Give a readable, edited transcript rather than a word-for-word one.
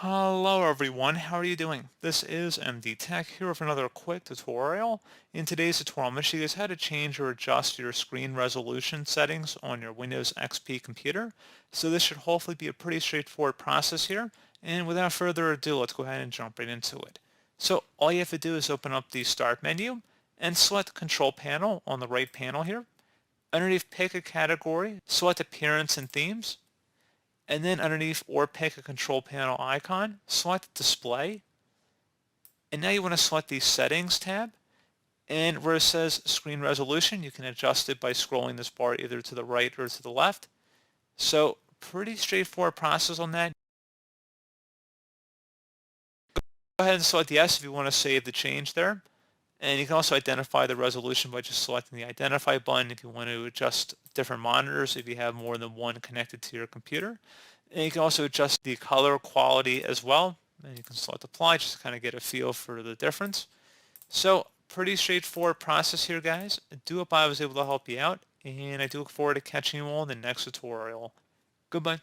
Hello everyone, how are you doing? This is MD Tech here with another quick tutorial. In today's tutorial, I'm going to show you guys how to change or adjust your screen resolution settings on your Windows XP computer. So this should hopefully be a pretty straightforward process here. And without further ado, let's go ahead and jump right into it. So all you have to do is open up the Start menu and select Control Panel on the right panel here. Underneath Pick a Category, select Appearance and Themes. And then underneath or pick a control panel icon, select display. And now you want to select the settings tab. And where it says screen resolution, you can adjust it by scrolling this bar either to the right or to the left. So pretty straightforward process on that. Go ahead and select yes if you want to save the change there. And you can also identify the resolution by just selecting the identify button if you want to adjust different monitors if you have more than one connected to your computer. And you can also adjust the color quality as well. And you can select apply just to kind of get a feel for the difference. So pretty straightforward process here, guys. I do hope I was able to help you out. And I do look forward to catching you all in the next tutorial. Goodbye.